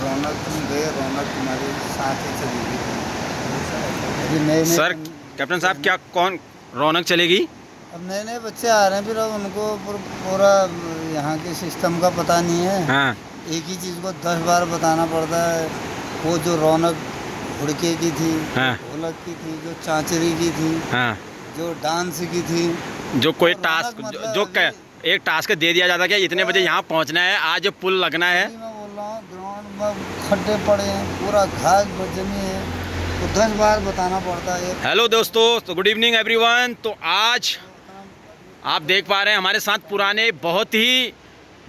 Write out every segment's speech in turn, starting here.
रौनक तुम गए, रौनक तुम्हारे साथ ही चली गई। अभी नए नए सर कैप्टन साहब क्या कौन रौनक चलेगी? अब नए नए बच्चे आ रहे हैं, फिर अब उनको पूरा यहाँ के सिस्टम का पता नहीं है। हाँ एक ही चीज़ को 10 बार बताना पड़ता है। वो जो रौनक हुड़के की थी, हाँ जो ढोलक की थी, जो चांचरी की थी, हाँ। जो डांस की थी, जो कोई वो रौनक टास्क मतलब जो अभी एक टास्क दे दिया जाता है कि इतने बजे यहाँ पहुँचना है, आज पुल लगना है। अभी मैं बोल रहा हूँ ग्राउंड में खड्डे पड़े हैं, पूरा घास जमी है, तो 10 बार बताना पड़ता है। हेलो दोस्तों, तो गुड इवनिंग एवरीवन। तो आज आप देख पा रहे हैं हमारे साथ पुराने बहुत ही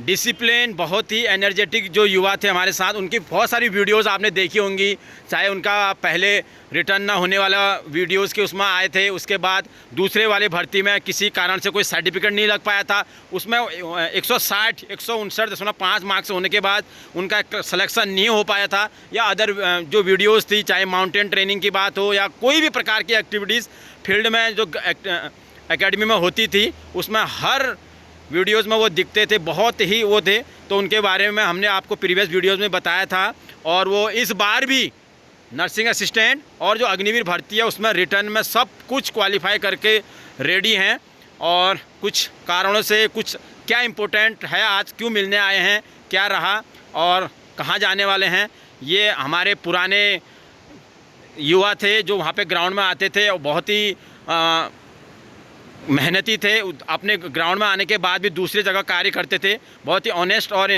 डिसिप्लिन, बहुत ही एनर्जेटिक जो युवा थे हमारे साथ। उनकी बहुत सारी वीडियोस आपने देखी होंगी, चाहे उनका पहले रिटर्न ना होने वाला वीडियोस के उसमें आए थे, उसके बाद दूसरे वाले भर्ती में किसी कारण से कोई सर्टिफिकेट नहीं लग पाया था, उसमें 160 159.5 मार्क्स होने के बाद उनका सिलेक्शन नहीं हो पाया था, या अदर जो वीडियोज़ थी, चाहे माउंटेन ट्रेनिंग की बात हो या कोई भी प्रकार की एक्टिविटीज़ फील्ड में जो एकेडमी में होती थी, उसमें हर वीडियोस में वो दिखते थे, बहुत ही वो थे। तो उनके बारे में हमने आपको प्रीवियस वीडियोस में बताया था, और वो इस बार भी नर्सिंग असिस्टेंट और जो अग्निवीर भर्ती है उसमें रिटर्न में सब कुछ क्वालिफाई करके रेडी हैं। और कुछ कारणों से कुछ क्या इम्पोर्टेंट है, आज क्यों मिलने आए हैं, क्या रहा और कहाँ जाने वाले हैं, ये हमारे पुराने युवा थे जो वहाँ पे ग्राउंड में आते थे और बहुत ही मेहनती थे। अपने ग्राउंड में आने के बाद भी दूसरी जगह कार्य करते थे, बहुत ही ऑनेस्ट और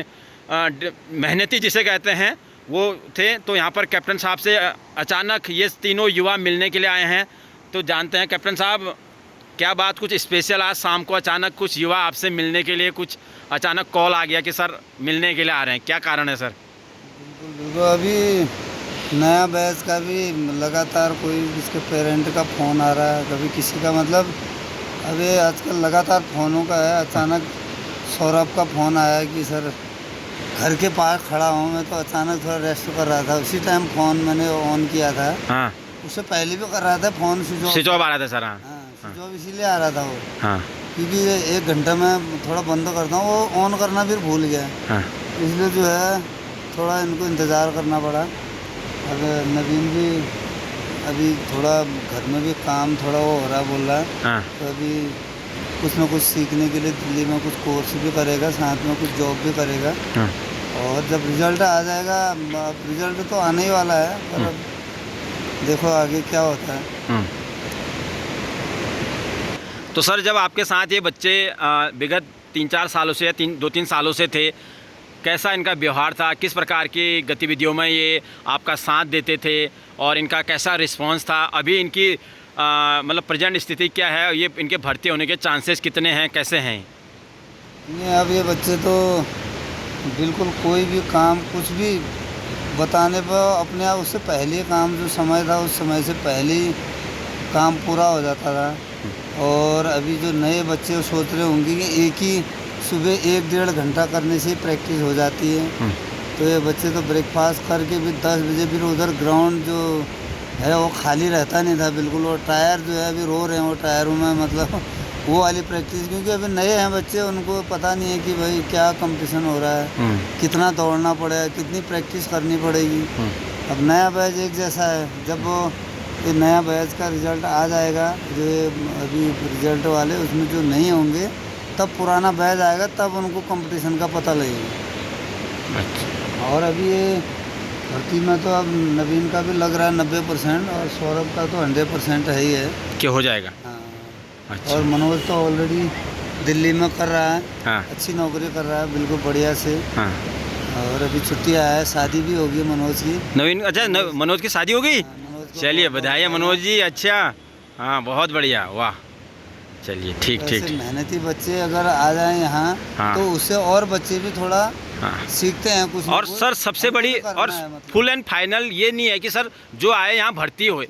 मेहनती जिसे कहते हैं वो थे। तो यहाँ पर कैप्टन साहब से अचानक ये तीनों युवा मिलने के लिए आए हैं। तो जानते हैं कैप्टन साहब क्या बात कुछ स्पेशल, आज शाम को अचानक कुछ युवा आपसे मिलने के लिए, कुछ अचानक कॉल आ गया कि सर मिलने के लिए आ रहे हैं, क्या कारण है सर? बिल्कुल बिल्कुल। अभी नया बैच का भी लगातार कोई इसके पेरेंट का फ़ोन आ रहा है, कभी किसी का, मतलब अभी आजकल लगातार फ़ोनों का है। अचानक सौरभ का फ़ोन आया कि सर घर के पास खड़ा हूँ मैं, तो अचानक थोड़ा रेस्ट कर रहा था, उसी टाइम फ़ोन मैंने ऑन किया था। हाँ, उससे पहले भी कर रहा था फ़ोन, स्विच ऑफ आ रहा था सर। हाँ हाँ हाँ स्विच ऑफ इसीलिए आ रहा था वो, हाँ क्योंकि ये 1 घंटा मैं थोड़ा बंद करता हूँ, वो ऑन करना फिर भूल गया, हाँ इसलिए जो है थोड़ा इनको इंतज़ार करना पड़ा। अब नवीन भी अभी थोड़ा घर में भी काम थोड़ा वो हो रहा बोल रहा है, हाँ तो अभी कुछ ना कुछ सीखने के लिए दिल्ली में कुछ कोर्स भी करेगा, साथ में कुछ जॉब भी करेगा। हाँ। और जब रिज़ल्ट आ जाएगा, अब रिज़ल्ट तो आने ही वाला है, पर अब देखो आगे क्या होता है। तो सर जब आपके साथ ये बच्चे विगत 3-4 सालों से या 2-3 सालों से थे, कैसा इनका व्यवहार था, किस प्रकार की गतिविधियों में ये आपका साथ देते थे और इनका कैसा रिस्पांस था? अभी इनकी मतलब प्रेजेंट स्थिति क्या है, ये इनके भर्ती होने के चांसेस कितने हैं, कैसे हैं? नहीं, अब ये बच्चे तो बिल्कुल कोई भी काम कुछ भी बताने पर अपने आप उससे पहले काम जो समय था उस समय से पहले ही काम पूरा हो जाता था। और अभी जो नए बच्चे सोच रहे होंगे कि एक ही सुबह 1-1.5 घंटा करने से ही प्रैक्टिस हो जाती है, तो ये बच्चे तो ब्रेकफास्ट करके भी 10 बजे फिर उधर ग्राउंड जो है वो खाली रहता नहीं था बिल्कुल। वो टायर जो है अभी रो रहे हैं, वो टायरों में मतलब वो वाली प्रैक्टिस, क्योंकि अभी नए हैं बच्चे, उनको पता नहीं है कि भाई क्या कंपटीशन हो रहा है, कितना दौड़ना पड़ेगा, कितनी प्रैक्टिस करनी पड़ेगी। अब नया बैच एक जैसा है, जब वो ये नया बैच का रिज़ल्ट आ जाएगा, जो ये अभी रिज़ल्ट वाले उसमें जो नहीं होंगे, तब पुराना बैच आएगा, तब उनको कंपटीशन का पता लगेगा। अच्छा। और अभी ये भर्ती में तो अब नवीन का भी लग रहा है 90%, और सौरभ का तो 100% है ही है क्या हो जाएगा? हाँ। अच्छा। और मनोज तो ऑलरेडी दिल्ली में कर रहा है, हाँ अच्छी नौकरी कर रहा है बिल्कुल बढ़िया से। हाँ। और अभी छुट्टी आया है, शादी भी होगी मनोज की। नवीन, अच्छा मनोज की शादी हो गई? हाँ, मनोज को चलिए बहुत बधाई है बहुत मनोज जी। अच्छा, हाँ बहुत बढ़िया, वाह। चलिए ठीक तो ठीक ऐसे ठीक। मेहनती बच्चे अगर आ जाएं यहाँ, हाँ तो उससे और बच्चे भी थोड़ा हाँ। सीखते हैं कुछ न और कुछ। सर सबसे हमको बड़ी भी करना और है मतलब। फुल एंड फाइनल ये नहीं है कि सर जो आए यहाँ भर्ती हुए,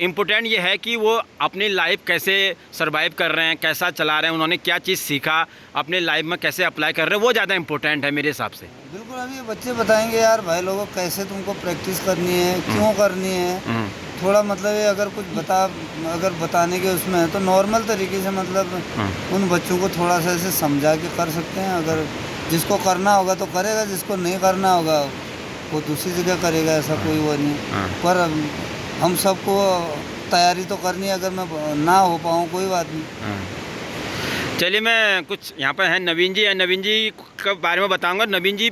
इम्पोर्टेंट ये है कि वो अपनी लाइफ कैसे सरवाइव कर रहे हैं, कैसा चला रहे हैं, उन्होंने क्या चीज़ सीखा, अपने लाइफ में कैसे अप्लाई कर रहे हैं, वो ज़्यादा इम्पोर्टेंट है मेरे हिसाब से। बिल्कुल, अभी ये बच्चे बताएंगे यार भाई लोगों कैसे तुमको प्रैक्टिस करनी है, क्यों करनी है। थोड़ा मतलब ये अगर कुछ अगर बताने के उसमें है तो नॉर्मल तरीके से, मतलब उन बच्चों को थोड़ा सा ऐसे समझा के कर सकते हैं। अगर जिसको करना होगा तो करेगा, जिसको नहीं करना होगा वो दूसरी जगह करेगा, ऐसा कोई वो नहीं। हाँ। पर हम सबको तैयारी तो करनी है, अगर मैं ना हो पाऊँ कोई बात नहीं। हाँ। चलिए, मैं कुछ यहाँ पर हैं नवीन जी, नवीन जी के बारे में बताऊंगा। नवीन जी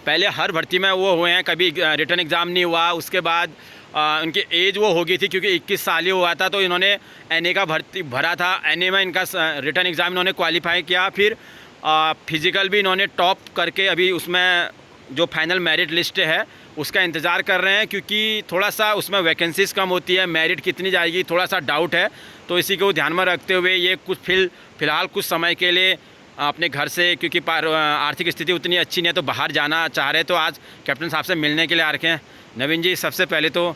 पहले हर भर्ती में वो हुए हैं, कभी रिटर्न एग्ज़ाम नहीं हुआ, उसके बाद उनकी एज वो हो गई थी क्योंकि 21 साल ही हुआ था, तो इन्होंने एनए का भर्ती भरा था। एनए में इनका रिटर्न एग्ज़ाम इन्होंने क्वालिफाई किया, फिर फिज़िकल भी इन्होंने टॉप करके अभी उसमें जो फाइनल मेरिट लिस्ट है उसका इंतज़ार कर रहे हैं, क्योंकि थोड़ा सा उसमें वैकेंसीज़ कम होती है, मेरिट कितनी जाएगी थोड़ा सा डाउट है। तो इसी को ध्यान में रखते हुए ये कुछ फ़िलहाल कुछ समय के लिए अपने घर से, क्योंकि आर्थिक स्थिति उतनी अच्छी नहीं है, तो बाहर जाना चाह रहे, तो आज कैप्टन साहब से मिलने के लिए आ रखे हैं। नवीन जी, सबसे पहले तो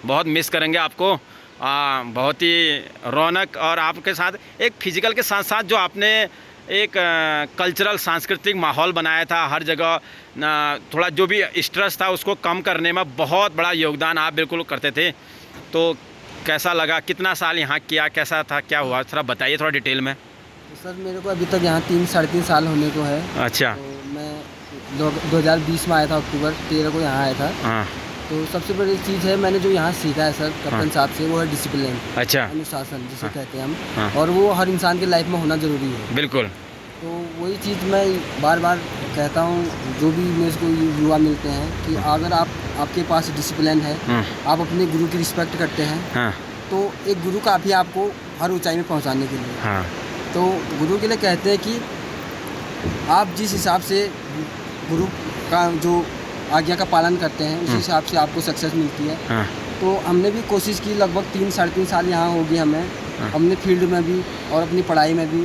बहुत मिस करेंगे आपको, बहुत ही रौनक, और आपके साथ एक फ़िज़िकल के साथ साथ जो आपने एक कल्चरल सांस्कृतिक माहौल बनाया था हर जगह, थोड़ा जो भी स्ट्रेस था उसको कम करने में बहुत बड़ा योगदान आप बिल्कुल करते थे। तो कैसा लगा, कितना साल यहाँ किया, कैसा था, क्या हुआ, थोड़ा बताइए थोड़ा डिटेल में। सर मेरे को अभी तक यहाँ 3-3.5 साल होने को है। अच्छा। तो मैं 2020 में आया था, अक्टूबर 13 को यहाँ आया था। हाँ। तो सबसे बड़ी चीज़ है मैंने जो यहाँ सीखा है सर कैप्टन साहब से, वो है डिसिप्लिन। अच्छा। अनुशासन जिसे हाँ। कहते हैं हम। हाँ। और वो हर इंसान की लाइफ में होना ज़रूरी है। बिल्कुल। तो वही चीज़ मैं बार बार कहता हूँ, जो भी मेरे को युवा मिलते हैं, कि अगर आपके पास डिसिप्लिन है, आप अपने गुरु की रिस्पेक्ट करते हैं, हाँ। तो एक गुरु काफ़ी आपको हर ऊंचाई में पहुँचाने के लिए। हाँ। तो गुरु के लिए कहते हैं कि आप जिस हिसाब से गुरु का जो आज्ञा का पालन करते हैं, उस हिसाब से आपको सक्सेस मिलती है। हाँ। तो हमने भी कोशिश की, लगभग 3-3.5 साल यहाँ होगी हमें, अपने फील्ड में भी और अपनी पढ़ाई में भी,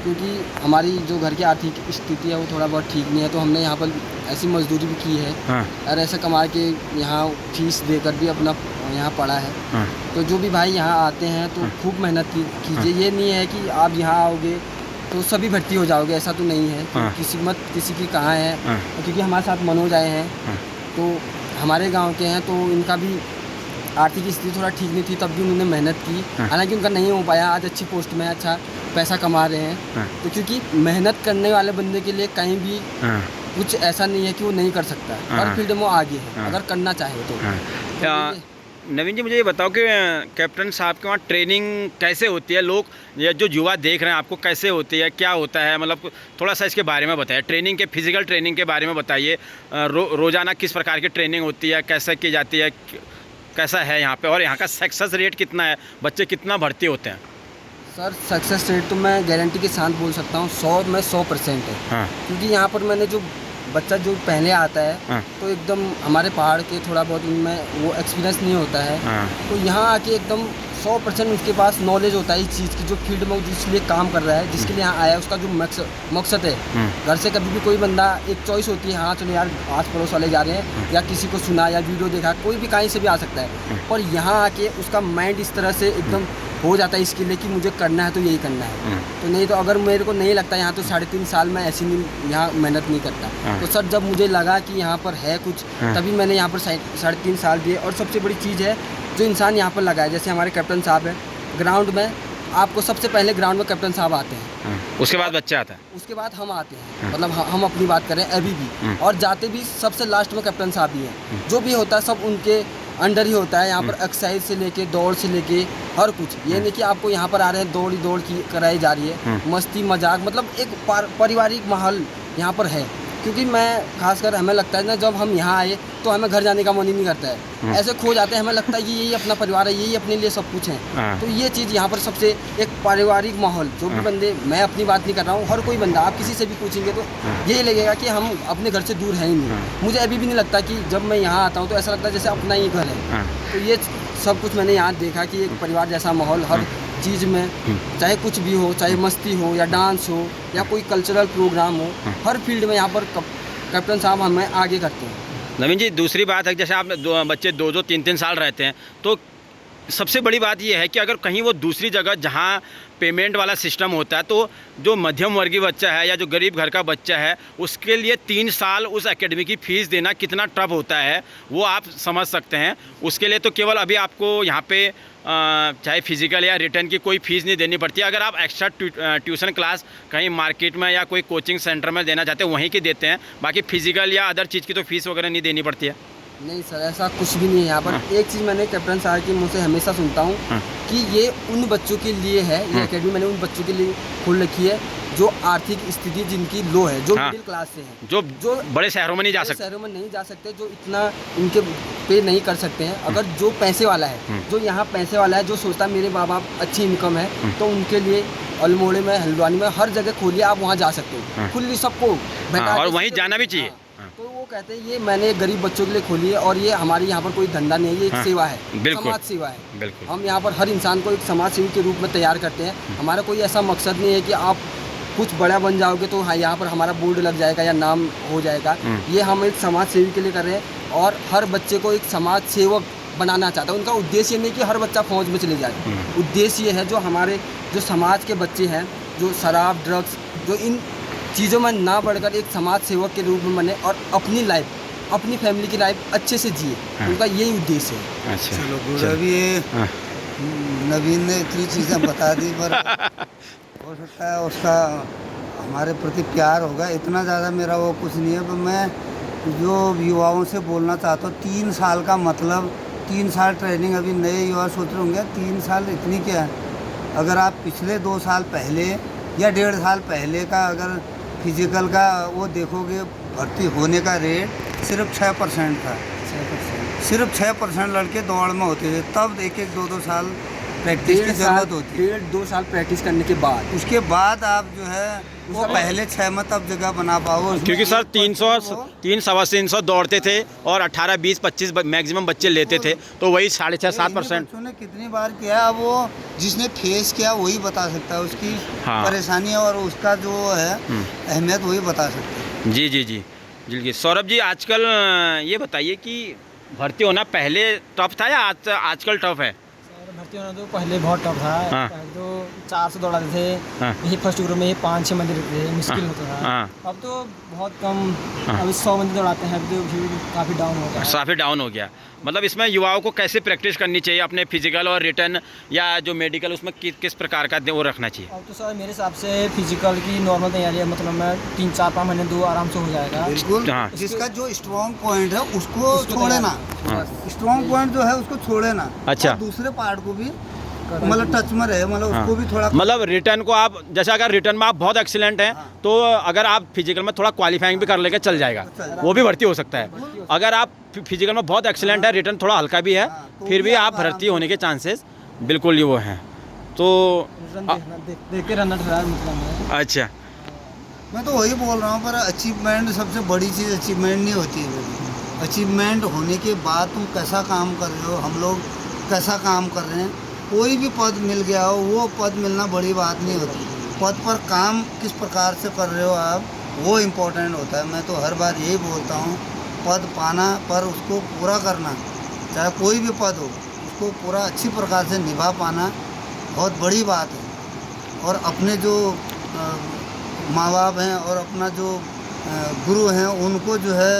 क्योंकि हमारी जो घर की आर्थिक स्थिति है वो थोड़ा बहुत ठीक नहीं है, तो हमने यहाँ पर ऐसी मजदूरी भी की है और ऐसे कमा के यहाँ फीस देकर भी अपना यहाँ पढ़ा है। तो जो भी भाई यहाँ आते हैं तो खूब मेहनत कीजिए। ये नहीं है कि आप यहाँ आओगे तो सभी भर्ती हो जाओगे, ऐसा तो नहीं है। किस्मत किसी की कहाँ है, क्योंकि हमारे साथ मनोज आए हैं, तो हमारे गांव के हैं, तो इनका भी आर्थिक स्थिति थोड़ा ठीक नहीं थी, तब भी उन्होंने मेहनत की, हालांकि उनका नहीं हो पाया। आज अच्छी पोस्ट में अच्छा पैसा कमा रहे हैं। तो क्योंकि मेहनत करने वाले बंदे के लिए कहीं भी कुछ ऐसा नहीं है कि वो नहीं कर सकता, हर फील्ड में वो आगे है अगर करना चाहे तो। नवीन जी, मुझे ये बताओ कि कैप्टन साहब के वहाँ ट्रेनिंग कैसे होती है, लोग या जो युवा देख रहे हैं आपको, कैसे होती है, क्या होता है, मतलब थोड़ा सा इसके बारे में बताइए। ट्रेनिंग के, फिजिकल ट्रेनिंग के बारे में बताइए। रोज़ाना किस प्रकार की ट्रेनिंग होती है, कैसे की जाती है, कैसा है यहाँ पे, और यहाँ का सक्सेस रेट कितना है, बच्चे कितना भर्ती होते हैं? सर सक्सेस रेट तो मैं गारंटी के साथ बोल सकता हूँ 100% है। क्योंकि यहाँ पर मैंने जो बच्चा जो पहले आता है, तो एकदम हमारे पहाड़ के थोड़ा बहुत उनमें वो एक्सपीरियंस नहीं होता है, तो यहाँ आके एकदम 100% उसके पास नॉलेज होता है इस चीज़ की, जो फील्ड में जिस लिए काम कर रहा है, जिसके लिए यहाँ आया है, उसका जो मकसद है। घर से कभी भी कोई बंदा, एक चॉइस होती है, हाँ चलो यार आस पड़ोस वाले जा रहे हैं, या किसी को सुना या वीडियो देखा, कोई भी कहीं से भी आ सकता है, पर यहाँ आके उसका माइंड इस तरह से एकदम हो जाता है इसके लिए कि मुझे करना है तो यही करना है। तो नहीं तो अगर मेरे को नहीं लगता यहाँ, तो 3.5 साल में ऐसी नहीं यहाँ मेहनत नहीं करता। तो सर जब मुझे लगा कि यहाँ पर है कुछ, तभी मैंने यहाँ पर 3.5 साल दिए। और सबसे बड़ी चीज़ है जो इंसान यहाँ पर लगा है, जैसे हमारे कैप्टन साहब है, ग्राउंड में आपको सबसे पहले ग्राउंड में कैप्टन साहब आते हैं, उसके बाद बच्चा आता है, उसके बाद हम आते हैं, मतलब हम अपनी बात करें अभी भी, और जाते भी सबसे लास्ट में कैप्टन साहब ही हैं। जो भी होता है सब उनके अंडर ही होता है। यहाँ पर एक्सरसाइज से लेके, दौड़ से लेके हर कुछ, ये नहीं कि आपको यहाँ पर आ रहे हैं दौड़ ही दौड़ की कराई जा रही है, मस्ती मजाक, मतलब एक पारिवारिक माहौल यहाँ पर है। क्योंकि मैं खासकर हमें लगता है ना, जब हम यहाँ आए तो हमें घर जाने का मन ही नहीं करता है, ऐसे खो जाते हैं, हमें लगता है कि यही अपना परिवार है, यही अपने लिए सब कुछ है। तो ये चीज़ यहाँ पर सबसे एक पारिवारिक माहौल, जो भी बंदे, मैं अपनी बात नहीं कर रहा हूँ, हर कोई बंदा आप किसी से भी पूछेंगे तो यही लगेगा कि हम अपने घर से दूर हैं ही नहीं। मुझे अभी भी नहीं लगता कि जब मैं यहाँ आता हूँ तो ऐसा लगता है जैसे अपना ही घर है। तो ये सब कुछ मैंने यहाँ देखा कि एक परिवार जैसा माहौल हर चीज़ में, चाहे कुछ भी हो, चाहे मस्ती हो या डांस हो या कोई कल्चरल प्रोग्राम हो, हर फील्ड में यहाँ पर कैप्टन साहब हमें आगे करते हैं। नवीन जी, दूसरी बात है, जैसे आप बच्चे 2-2, 3-3 साल रहते हैं, तो सबसे बड़ी बात यह है कि अगर कहीं वो दूसरी जगह जहाँ पेमेंट वाला सिस्टम होता है, तो जो मध्यम वर्गीय बच्चा है या जो गरीब घर का बच्चा है, उसके लिए 3 साल उस एकेडमी की फ़ीस देना कितना टफ होता है वो आप समझ सकते हैं। उसके लिए तो केवल अभी आपको यहाँ पे चाहे फिज़िकल या रिटर्न की कोई फ़ीस नहीं देनी पड़ती है। अगर आप एक्स्ट्रा ट्यूशन क्लास कहीं मार्केट में या कोई कोचिंग सेंटर में देना चाहते हैं वहीं की देते हैं, बाकी फ़िज़िकल या अदर चीज़ की तो फ़ीस वगैरह नहीं देनी पड़ती है। नहीं सर, ऐसा कुछ भी नहीं है यहाँ पर। एक चीज़ मैंने कैप्टन साहब के मुँह से हमेशा सुनता हूँ कि ये उन बच्चों के लिए है, ये एकेडमी मैंने उन बच्चों के लिए खोल रखी है जो आर्थिक स्थिति जिनकी लो है, जो मिडिल क्लास से हैं, जो बड़े शहरों में नहीं जा सकते, शहरों में नहीं जा सकते, जो इतना इनके पे नहीं कर सकते हैं। अगर जो पैसे वाला है, जो यहाँ पैसे वाला है, जो सोचता है मेरे माँ बाप अच्छी इनकम है, तो उनके लिए अल्मोड़े में, हल्द्वानी में, हर जगह खोलिए, आप वहाँ जा सकते हो खुली सबको बैठा और वहीं जाना भी चाहिए। तो वो कहते हैं ये मैंने गरीब बच्चों के लिए खोली है और ये हमारे यहाँ पर कोई धंधा नहीं है, ये एक सेवा है, समाज सेवा है। बिल्कुल। हम यहाँ पर हर इंसान को एक समाज सेवी के रूप में तैयार करते हैं। हमारा कोई ऐसा मकसद नहीं है कि आप कुछ बड़ा बन जाओगे तो हाँ यहाँ पर हमारा बोर्ड लग जाएगा या नाम हो जाएगा। ये हम एक समाज सेवी के लिए कर रहे हैं और हर बच्चे को एक समाज सेवक बनाना चाहता है। उनका उद्देश्य ये नहीं कि हर बच्चा फौज में चले जाए, उद्देश्य ये है जो हमारे जो समाज के बच्चे हैं, जो शराब ड्रग्स, जो इन चीज़ों में ना बढ़कर एक समाज सेवक के रूप में बने और अपनी लाइफ, अपनी फैमिली की लाइफ अच्छे से जिए, उनका यही उद्देश्य है। अच्छा, चलो गुरु, अभी ये नवीन ने इतनी चीज़ें बता दी, पर हो सकता है उसका हमारे प्रति प्यार होगा, इतना ज़्यादा मेरा वो कुछ नहीं है। पर मैं जो युवाओं से बोलना चाहता हूँ, 3 साल का मतलब 3 साल ट्रेनिंग, अभी नए युवा सोच रहे होंगे 3 साल इतनी क्या है। अगर आप पिछले 2 साल पहले या 1.5 साल पहले का अगर फिजिकल का वो देखोगे, भर्ती होने का रेट सिर्फ 6% था। 6%, सिर्फ 6% लड़के दौड़ में होते थे। तब 1-1, 2-2 साल प्रैक्टिस की ज़रूरत होती है। 1.5-2 साल प्रैक्टिस करने के बाद, उसके बाद आप जो है वो पहले 6 में तब जगह बना पाओगे। क्योंकि सर 300-300 दौड़ते थे और 18, 20, 25 मैक्सिमम बच्चे लेते थे, तो वही 6.5-7%। बच्चों ने कितनी बार किया, वो जिसने फेस किया वही बता सकता है उसकी परेशानी और उसका जो है अहमियत, वही बता सकता है। जी जी जी जी। सौरभ जी, आजकल ये बताइए कि भर्ती होना पहले टफ था या आजकल टफ है? भर्ती होना तो पहले बहुत टफ था। पहले तो 400 दौड़ाते थे, यही फर्स्ट ग्रुप में 5-6 बंदे रहते थे, मुश्किल होता था। अब तो बहुत कम, अभी 100 बंदे दौड़ाते हैं, अभी तो काफ़ी डाउन हो गया। काफ़ी डाउन हो गया। मतलब इसमें युवाओं को कैसे प्रैक्टिस करनी चाहिए अपने फिजिकल और रिटर्न या जो मेडिकल, उसमें किस प्रकार का वो रखना चाहिए? अब तो सर मेरे हिसाब से फिजिकल की नॉर्मल तैयारी है, मतलब मैं 3-4-5 महीने 2 आराम से हो जाएगा। बिल्कुल। जिसका जो स्ट्रॉन्ग पॉइंट है उसको छोड़े ना, स्ट्रॉन्ग पॉइंट जो है उसको छोड़े ना। अच्छा। दूसरे पार्ट को भी मतलब टच में रहे, मतलब उसको भी थोड़ा, मतलब रिटर्न को आप जैसे अगर रिटर्न में आप बहुत एक्सीलेंट हैं तो अगर आप फिजिकल में थोड़ा क्वालिफाइंग भी कर लेके चल जाएगा, वो भी भर्ती हो सकता है। अगर आप फिजिकल में बहुत एक्सीलेंट है, रिटर्न थोड़ा हल्का भी है, फिर भी आप भर्ती होने के चांसेस बिल्कुल ही वो हैं। तो देख के रन मतलब। अच्छा, मैं तो वही बोल रहा हूँ, पर अचीवमेंट सबसे बड़ी चीज़ अचीवमेंट नहीं होती है। अचीवमेंट होने के बाद तुम कैसा काम कर रहे हो, हम लोग कैसा काम कर रहे हैं। कोई भी पद मिल गया हो, वो पद मिलना बड़ी बात नहीं होती, पद पर काम किस प्रकार से कर रहे हो आप, वो इम्पोर्टेंट होता है। मैं तो हर बार यही बोलता हूँ, पद पाना पर उसको पूरा करना, चाहे कोई भी पद हो, उसको पूरा अच्छी प्रकार से निभा पाना बहुत बड़ी बात है। और अपने जो माँ बाप हैं और अपना जो गुरु हैं, उनको जो है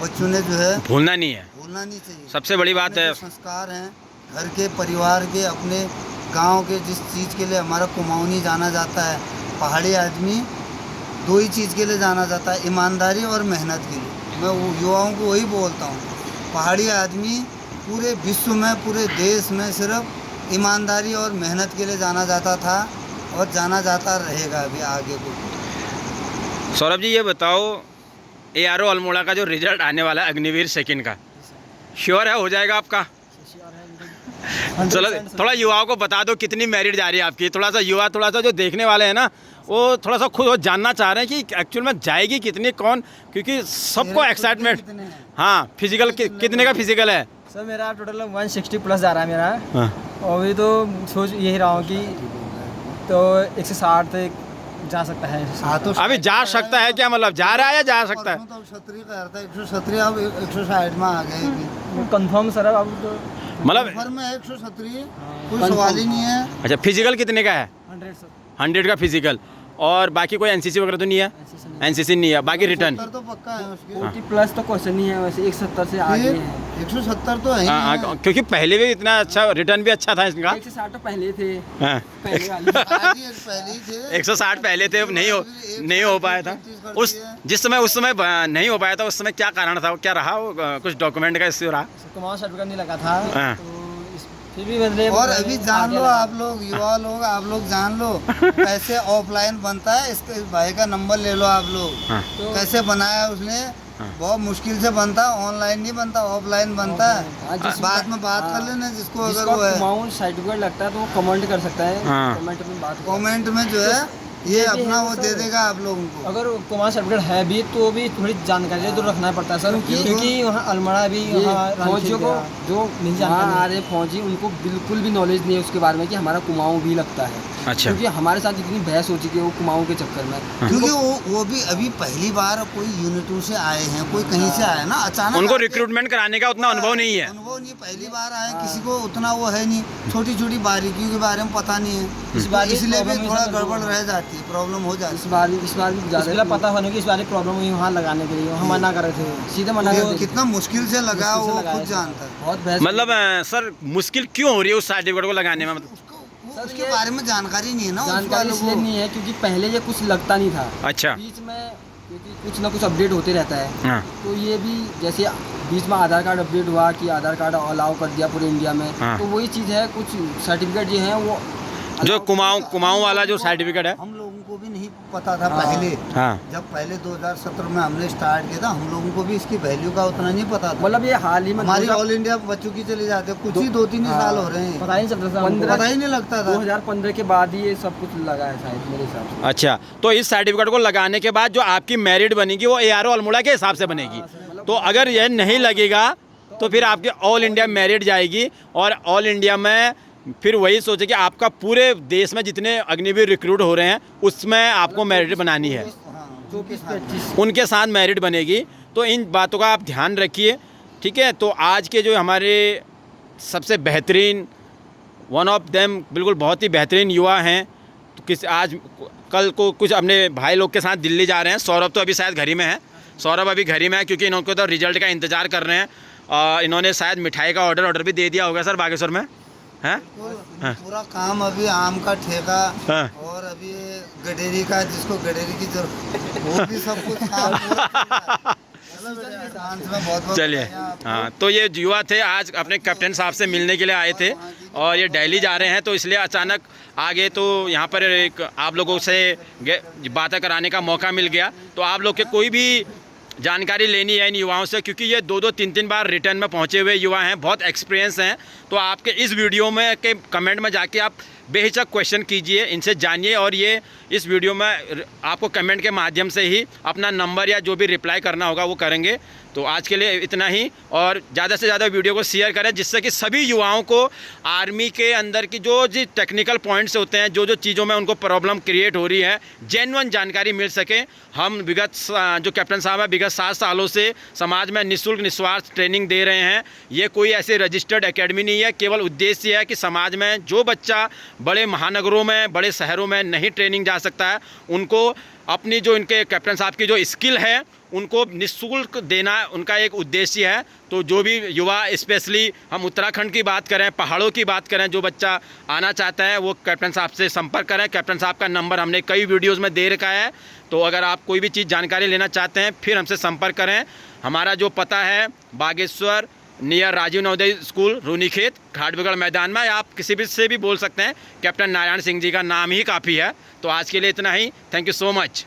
बच्चों ने जो है भूलना नहीं चाहिए। सबसे बड़ी बात है संस्कार हैं घर के, परिवार के, अपने गांव के। जिस चीज़ के लिए हमारा कुमाऊनी जाना जाता है, पहाड़ी आदमी 2 ही चीज़ के लिए जाना जाता है, ईमानदारी और मेहनत के लिए। मैं वो युवाओं को वही बोलता हूँ, पहाड़ी आदमी पूरे विश्व में, पूरे देश में सिर्फ ईमानदारी और मेहनत के लिए जाना जाता था और जाना जाता रहेगा अभी आगे को। सौरभ जी, ये बताओ ARO अल्मोड़ा का जो रिजल्ट आने वाला है अग्निवीर सेकंड का, श्योर है हो जाएगा आपका? चलो थोड़ा युवाओं को बता दो कितनी मेरिट जा रही है आपकी। थोड़ा सा युवा, थोड़ा सा जो देखने वाले हैं ना, वो थोड़ा सा खुद जानना चाह रहे हैं कि एक्चुअल में जाएगी कितनी, कौन, क्योंकि सबको एक्साइटमेंट। हाँ, फिजिकल कितने का फिजिकल है? सर मेरा टोटल 160 प्लस जा रहा है मेरा। और अभी तो सोच यही रहा हूँ कि तो 160 तक जा सकता है। अभी जा सकता है क्या, मतलब जा रहा है या जा सकता है? 170 अब 160 में आ गए कंफर्म सर। अब तो मतलब 170 कोई सवाल ही नहीं है। अच्छा, फिजिकल कितने का है? 100 सर। 100 का फिजिकल। और बाकी कोई एनसीसी वगैरह तो नहीं है? एनसीसी नहीं है, बाकी रिटर्न 70 तो पक्का है उसके। 40 प्लस तो क्वेश्चन नहीं है, वैसे 170 से आगे है। 170 तो है ही हाँ, है। क्योंकि पहले भी इतना अच्छा रिटर्न भी अच्छा था इसका। 160 तो पहले थे, हाँ। पहले वाली। आज ही पहले ही थे। 160 पहले थे, नहीं हो पाया था उस जिस समय, उस समय नहीं हो पाया था। उस समय क्या कारण था, क्या रहा वो, कुछ डॉक्यूमेंट का इश्यू रहा? कुमार सर्टिफिकेट नहीं लगा था, हाँ। तो फिर भी मतलब और अभी जान लो आप लोग, युवा लोग, आप लोग जान लो कैसे ऑफलाइन बनता है। इसके भाई का नंबर ले लो आप लोग, हाँ। कैसे बनाया उसने। बहुत मुश्किल से बनता है, ऑनलाइन नहीं बनता, ऑफलाइन बनता है। बाद में बात कर लेना जिसको अगर वो है। कुमाऊं सर्टिफिकेट लगता है तो वो कमेंट कर सकता है, हाँ। कमेंट में बात कमेंट में जो है ये भी अपना है वो सर। दे देगा आप लोगों को। अगर कुमार सर्टिफिकेट है भी तो भी थोड़ी जानकारी तो रखना पड़ता है सर, क्योंकि वहाँ अलमड़ा भी फौजियों को जो नहीं वहाँ जानकारी आ रहे फौजी, उनको बिल्कुल भी नॉलेज नहीं है उसके बारे में कि हमारा कुमाऊं भी लगता है। अच्छा। क्योंकि हमारे साथ इतनी बहस हो चुकी है वो कुमाऊं के चक्कर में। क्योंकि वो भी अभी पहली बार कोई यूनिटों से आए हैं, कोई कहीं से आए ना, अचानक उनको आके- रिक्रूटमेंट कराने का उतना अनुभव नहीं है। अनुभव नहीं, पहली बार आए, किसी को उतना वो है नहीं, छोटी छोटी बारीकियों के बारे में पता नहीं है। इस बार भी इसलिए भी problem थोड़ा है सर, गड़बड़ रह जाती है, प्रॉब्लम हो जाती इस बार भी इसलिए ज़्यादा पता होने की इस बार प्रॉब्लम हुई वहाँ लगाने के लिए, हम मना कर रहे थे, सीधे मना है। कर देते। कितना मुश्किल से लगा मुश्किल से वो लगाया खुद सर। जानता है। बहुत बहस मतलब सर मुश्किल क्यों हो रही है उस सर्टिफिकेट को लगाने में? मतलब वो उसके बारे में जानकारी नहीं है ना उस जानकारी वालों इसलिए को। नहीं है क्योंकि पहले ये कुछ लगता नहीं था। अच्छा। बीच में क्योंकि कुछ ना कुछ अपडेट होते रहता है, हाँ। तो ये भी जैसे बीच में आधार कार्ड अपडेट हुआ कि आधार कार्ड अलाउ कर दिया पूरे इंडिया में, हाँ। तो वही चीज़ है, कुछ सर्टिफिकेट जो है वो जो कुमाऊं वाला जो सर्टिफिकेट है। हम लोगों को भी नहीं पता था हाँ। पहले। हाँ। जब पहले 2017 में हमने स्टार्ट किया था, हम लोगों को भी इसकी वैल्यू का उतना नहीं पता था। मतलब ये हाल ही में हमारी ऑल इंडिया बच्चों की चले जाते, कुछ ही 2-3 हाँ। साल हो रहे हैं, पता ही नहीं चलता था हमको। पता ही नहीं लगता था। 2015 के बाद ही ये सब कुछ लगा है शायद मेरे हिसाब से। अच्छा, तो इस सर्टिफिकेट को लगाने के बाद जो आपकी मेरिट बनेगी वो ARO अल्मोड़ा के हिसाब से बनेगी। तो अगर यह नहीं लगेगा तो फिर आपकी ऑल इंडिया मेरिट जाएगी, और ऑल इंडिया में फिर वही सोचे कि आपका पूरे देश में जितने अग्निवीर रिक्रूट हो रहे हैं उसमें आपको मेरिट बनानी है, 24-25 उनके साथ मेरिट बनेगी। तो इन बातों का आप ध्यान रखिए, ठीक है। तो आज के जो हमारे सबसे बेहतरीन, वन ऑफ देम, बिल्कुल बहुत ही बेहतरीन युवा हैं, तो आज कल को कुछ अपने भाई लोग के साथ दिल्ली जा रहे हैं। सौरभ तो अभी शायद घर ही में है, सौरभ अभी घर ही में है, क्योंकि इनको तो रिजल्ट का इंतज़ार कर रहे हैं। इन्होंने शायद मिठाई का ऑर्डर भी दे दिया होगा सर बागेश्वर में, हैं? हाँ। पूरा काम अभी आम का ठेका हाँ। और अभी ये गडेरी का, जिसको गडेरी की जरूरत, वो भी सब कुछ काम पूरा एडवांस में बहुत चलिए। हाँ, तो ये युवा थे, आज अपने कैप्टन साहब से मिलने के लिए आए थे और ये दिल्ली जा रहे हैं, तो इसलिए अचानक आगे तो यहाँ पर एक आप लोगों से बातें कराने का मौका मिल गया। तो आप लोग के कोई भी जानकारी लेनी है इन युवाओं से, क्योंकि ये 2-2, 3-3 बार रिटर्न में पहुँचे हुए युवा हैं, बहुत एक्सपीरियंस हैं। तो आपके इस वीडियो में के कमेंट में जाके आप बेहिचक क्वेश्चन कीजिए, इनसे जानिए, और ये इस वीडियो में आपको कमेंट के माध्यम से ही अपना नंबर या जो भी रिप्लाई करना होगा वो करेंगे। तो आज के लिए इतना ही, और ज़्यादा से ज़्यादा वीडियो को शेयर करें, जिससे कि सभी युवाओं को आर्मी के अंदर की जो टेक्निकल पॉइंट्स होते हैं, जो चीज़ों में उनको प्रॉब्लम क्रिएट हो रही है, जेन्युइन जानकारी मिल सके। हम विगत जो कैप्टन साहब है, विगत 7 सालों से समाज में निःशुल्क निस्वार्थ ट्रेनिंग दे रहे हैं। ये कोई ऐसे रजिस्टर्ड एकेडमी नहीं है, केवल उद्देश्य है कि समाज में जो बच्चा बड़े महानगरों में, बड़े शहरों में नहीं ट्रेनिंग जा सकता है, उनको अपनी जो इनके कैप्टन साहब की जो स्किल है उनको निःशुल्क देना उनका एक उद्देश्य है। तो जो भी युवा, स्पेशली हम उत्तराखंड की बात करें, पहाड़ों की बात करें, जो बच्चा आना चाहता है वो कैप्टन साहब से संपर्क करें। कैप्टन साहब का नंबर हमने कई वीडियोस में दे रखा है, तो अगर आप कोई भी चीज़ जानकारी लेना चाहते हैं फिर हमसे संपर्क करें। हमारा जो पता है बागेश्वर नियर राजीव नवोदय स्कूल, रूनीखेत, घाटबगड़ मैदान में। आप किसी भी से भी बोल सकते हैं, कैप्टन नारायण सिंह जी का नाम ही काफ़ी है। तो आज के लिए इतना ही, थैंक यू सो मच।